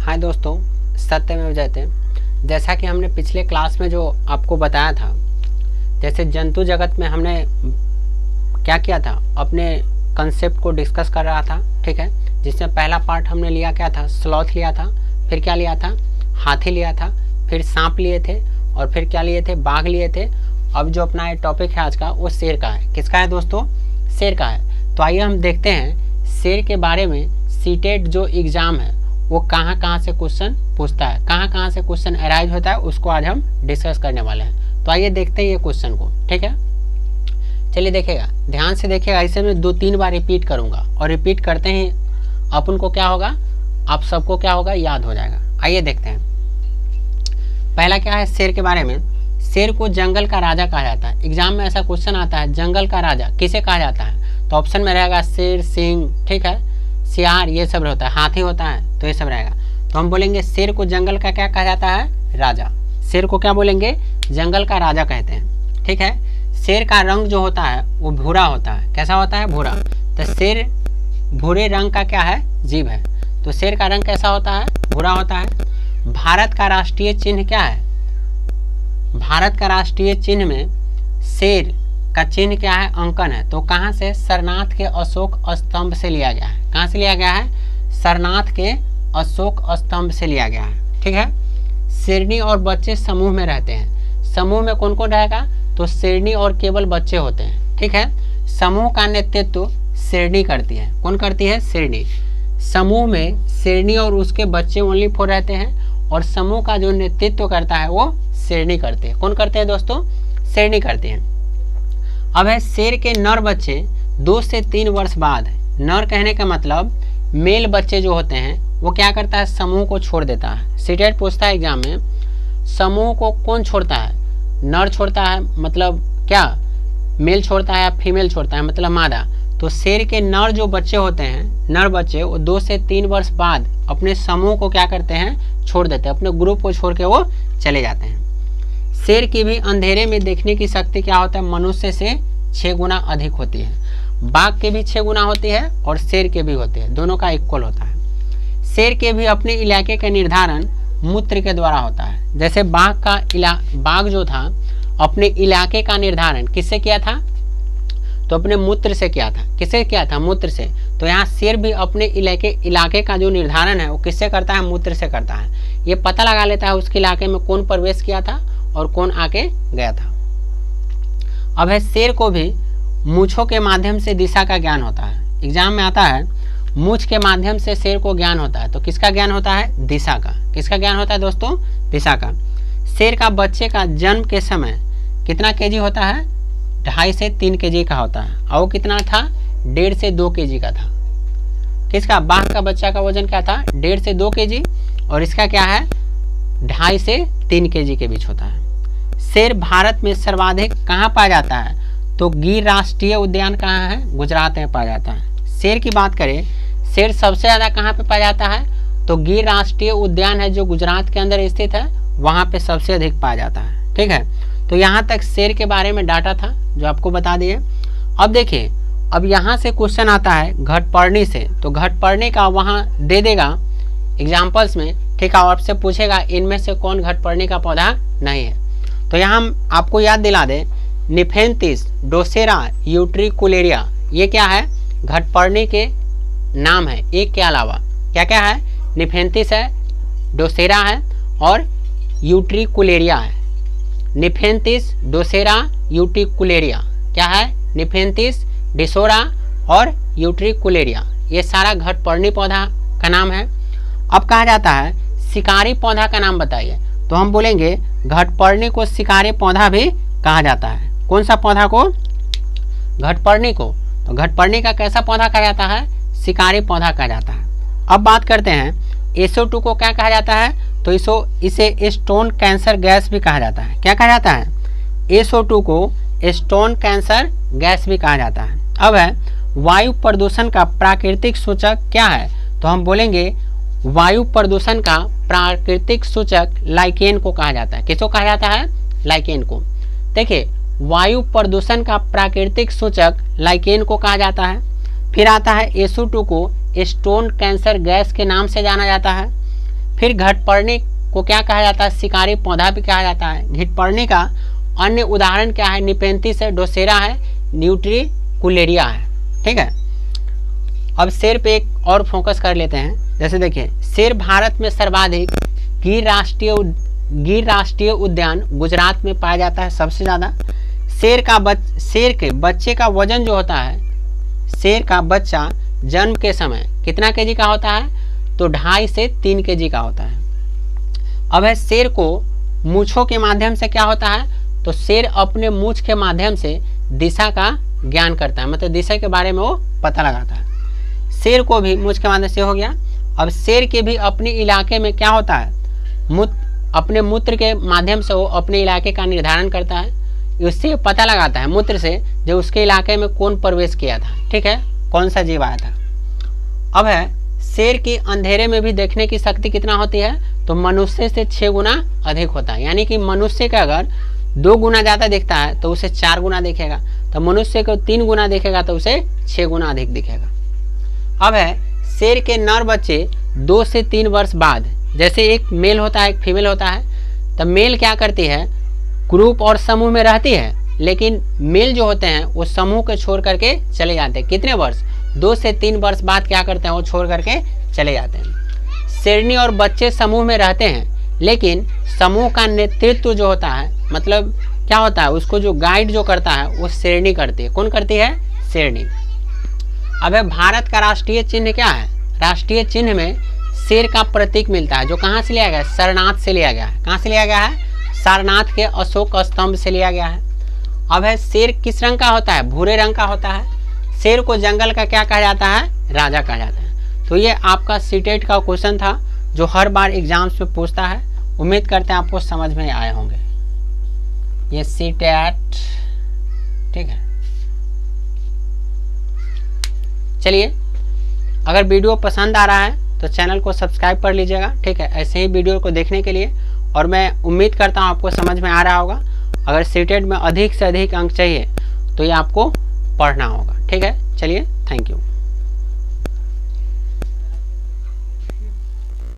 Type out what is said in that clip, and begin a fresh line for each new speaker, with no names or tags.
हाय दोस्तों, सत्यमेव जयते। जैसा कि हमने पिछले क्लास में जो आपको बताया था, जैसे जंतु जगत में हमने क्या किया था, अपने कंसेप्ट को डिस्कस कर रहा था, ठीक है। जिसमें पहला पार्ट हमने लिया क्या था, स्लॉथ लिया था, फिर क्या लिया था, हाथी लिया था, फिर सांप लिए थे, और फिर क्या लिए थे, बाघ लिए थे। अब जो अपना ये टॉपिक है आज का, वो शेर का है। किसका है दोस्तों? शेर का है। तो आइए हम देखते हैं शेर के बारे में सीटेट जो एग्ज़ाम है वो कहाँ से क्वेश्चन पूछता है, कहाँ से क्वेश्चन अराइज होता है, उसको आज हम डिस्कस करने वाले हैं। तो आइए देखते हैं ये क्वेश्चन को, ठीक है। चलिए देखिएगा, ध्यान से देखिएगा। इसे मैं 2-3 बार रिपीट करूँगा, और रिपीट करते ही अपन को क्या होगा, आप सबको क्या होगा, याद हो जाएगा। आइए देखते हैं। पहला क्या है शेर के बारे में। शेर को जंगल का राजा कहा जाता है। एग्जाम में ऐसा क्वेश्चन आता है, जंगल का राजा किसे कहा जाता है? तो ऑप्शन में रहेगा शेर, सिंह, ठीक है, सियार, ये सब होता है, हाथी होता है, तो ये सब रहेगा। तो हम बोलेंगे शेर को जंगल का क्या कहा जाता है? राजा। शेर को क्या बोलेंगे? जंगल का राजा कहते हैं, ठीक है। शेर का रंग जो होता है वो भूरा होता है। कैसा होता है? भूरा। तो शेर भूरे रंग का क्या है? जीभ है। तो शेर का रंग कैसा होता है? भूरा होता है। भारत का राष्ट्रीय चिन्ह क्या है? भारत का राष्ट्रीय चिन्ह में शेर का चिन्ह क्या है? अंकन है। तो कहाँ से? सरनाथ के अशोक स्तंभ से लिया गया है। कहाँ से लिया गया है? सरनाथ के अशोक स्तंभ से लिया गया है, ठीक है। शेरनी और बच्चे समूह में रहते हैं। समूह में कौन कौन रहेगा? तो शेरनी और केवल बच्चे होते हैं, ठीक है। समूह का नेतृत्व शेरनी करती है। कौन करती है? शेरनी। समूह में शेरनी और उसके बच्चे ओनली 4 रहते हैं, और समूह का जो नेतृत्व करता है वो शेरनी करते हैं। कौन करते हैं दोस्तों? शेरनी करते हैं। अब है शेर के नर बच्चे 2 से 3 वर्ष बाद, नर कहने का मतलब मेल बच्चे जो होते हैं, वो क्या करता है? समूह को छोड़ देता है। सीटेट पूछता है एग्जाम में, समूह को कौन छोड़ता है? नर छोड़ता है, मतलब क्या मेल छोड़ता है या फीमेल छोड़ता है, मतलब मादा। तो शेर के नर जो बच्चे होते हैं, नर बच्चे, वो 2 से 3 वर्ष बाद अपने समूह को क्या करते हैं? छोड़ देते हैं। अपने ग्रुप को छोड़ के वो चले जाते हैं। शेर की भी अंधेरे में देखने की शक्ति क्या होता है? मनुष्य से 6 गुना अधिक होती है। बाघ के भी 6 गुना होती है, और शेर के भी होती है, दोनों का इक्वल होता है। शेर के भी अपने इलाके का निर्धारण मूत्र के द्वारा होता है। जैसे बाघ जो था, अपने इलाके का निर्धारण किससे किया था? तो अपने मूत्र से किया था। किससे किया था? मूत्र से। तो यहाँ शेर भी अपने इलाके का जो निर्धारण है वो किससे करता है? मूत्र से करता है। ये पता लगा लेता है उसके इलाके में कौन प्रवेश किया था और कौन आके गया था। अब है शेर को भी मूंछों के माध्यम से दिशा का ज्ञान होता है। एग्जाम में आता है मूंछ के माध्यम से शेर को ज्ञान होता है। तो किसका ज्ञान होता है? दिशा का। किसका ज्ञान होता है दोस्तों? दिशा का। शेर का बच्चे का जन्म के समय कितना केजी होता है? 2.5 से 3 केजी का होता है। और वो कितना था? 1.5 से 2 केजी का था। किसका? बाघ का बच्चा का वजन क्या था? 1.5 से 2 केजी, और इसका क्या है? 2.5 से 3 केजी के बीच होता है। शेर भारत में सर्वाधिक कहाँ पाया जाता है? तो गिर राष्ट्रीय उद्यान कहाँ है? गुजरात में पाया जाता है। शेर की बात करें, शेर सबसे ज़्यादा कहाँ पे पाया जाता है? तो गिर राष्ट्रीय उद्यान है जो गुजरात के अंदर स्थित है, वहाँ पे सबसे अधिक पाया जाता है, ठीक है। तो यहाँ तक शेर के बारे में डाटा था जो आपको बता दिए। अब देखिए, अब यहाँ से क्वेश्चन आता है घटपर्णी से। तो घटपर्णी का वहाँ दे देगा एग्जाम्पल्स में, ठीक है, और आपसे पूछेगा इनमें से कौन घटपर्णी का पौधा नहीं है। तो यहाँ हम आपको याद दिला दें, निफेंथिस, ड्रोसेरा, यूट्रिकुलेरिया, ये क्या है? घटपर्णी के नाम है। एक के अलावा क्या क्या है? निफेंथिस है, ड्रोसेरा है, और यूट्रिकुलेरिया है। निफेंथिस, ड्रोसेरा, यूट्रिकुलेरिया क्या है? निफेंथिस, डिसोरा और यूट्रिकुलेरिया, ये सारा घटपर्णी पौधा का नाम है। अब कहा जाता है शिकारी पौधा का नाम बताइए। तो हम बोलेंगे घटपर्णी को शिकारी पौधा भी कहा जाता है। कौन सा पौधा को? घटपर्णी को। तो घटपर्णी का कैसा पौधा कहा जाता है? शिकारी पौधा कहा जाता है। अब बात करते हैं SO2 को क्या कहा जाता है? तो इसे स्टोन कैंसर गैस भी कहा जाता है। क्या कहा जाता है? SO2 को स्टोन कैंसर गैस भी कहा जाता है। अब है वायु प्रदूषण का प्राकृतिक सूचक क्या है? तो हम बोलेंगे वायु प्रदूषण का प्राकृतिक सूचक लाइकेन को कहा जाता है। किसको कहा जाता है? लाइकेन को। देखिए, वायु प्रदूषण का प्राकृतिक सूचक लाइकेन को कहा जाता है। फिर आता है SO2 को स्टोन कैंसर गैस के नाम से जाना जाता है। फिर घटपर्णी को क्या कहा जाता है, शिकारी पौधा भी कहा जाता है। घटपर्णी का अन्य उदाहरण क्या है, निपेंथिस है, डोसेरा है, न्यूट्रिकुलेरिया है। ठीक है, अब शेर पे एक और फोकस कर लेते हैं। जैसे देखिए, शेर भारत में सर्वाधिक गिर राष्ट्रीय उद्यान गुजरात में पाया जाता है सबसे ज़्यादा। शेर के बच्चे का वजन जो होता है, शेर का बच्चा जन्म के समय कितना केजी का होता है, तो 2.5 से 3 केजी का होता है। अब है शेर को मूंछों के माध्यम से क्या होता है, तो शेर अपने मूंछ के माध्यम से दिशा का ज्ञान करता है, मतलब दिशा के बारे में वो पता लगाता है। शेर को भी मूंछ के माध्यम से हो गया। अब शेर के भी अपने इलाके में क्या होता है, अपने मूत्र के माध्यम से वो अपने इलाके का निर्धारण करता है। उससे पता लगाता है मूत्र से जो उसके इलाके में कौन प्रवेश किया था, ठीक है, कौन सा जीव आया था। अब है शेर की अंधेरे में भी देखने की शक्ति कितना होती है, तो मनुष्य से 6 गुना अधिक होता है। यानी कि मनुष्य का अगर 2 गुना ज़्यादा दिखता है तो उसे 4 गुना दिखेगा, तो मनुष्य को 3 गुना दिखेगा तो उसे 6 गुना अधिक दिखेगा। अब है शेर के नर बच्चे 2 से 3 वर्ष बाद, जैसे एक मेल होता है एक फीमेल होता है, तो मेल क्या करती है, ग्रुप और समूह में रहती है, लेकिन मेल जो होते हैं वो समूह को छोड़ करके चले जाते हैं। कितने वर्ष, 2 से 3 वर्ष बाद क्या करते हैं, वो छोड़ करके चले जाते हैं। शेरनी और बच्चे समूह में रहते हैं, लेकिन समूह का नेतृत्व जो होता है, मतलब क्या होता है, उसको जो गाइड जो करता है वो शेरनी करती है। कौन करती है, शेरनी। अब है भारत का राष्ट्रीय चिन्ह क्या है, राष्ट्रीय चिन्ह में शेर का प्रतीक मिलता है, जो कहाँ से लिया गया है, सारनाथ से लिया गया है। कहाँ से लिया गया है, सारनाथ के अशोक स्तंभ से लिया गया है। अब है शेर किस रंग का होता है, भूरे रंग का होता है। शेर को जंगल का क्या कहा जाता है, राजा कहा जाता है। तो ये आपका सीटेट का क्वेश्चन था जो हर बार एग्जाम्स में पूछता है। उम्मीद करते हैं आपको समझ में आए होंगे। ये सीटेट, ठीक है। चलिए, अगर वीडियो पसंद आ रहा है तो चैनल को सब्सक्राइब कर लीजिएगा, ठीक है, ऐसे ही वीडियो को देखने के लिए। और मैं उम्मीद करता हूँ आपको समझ में आ रहा होगा। अगर सीटेट में अधिक से अधिक अंक चाहिए तो ये आपको पढ़ना होगा, ठीक है। चलिए, थैंक यू।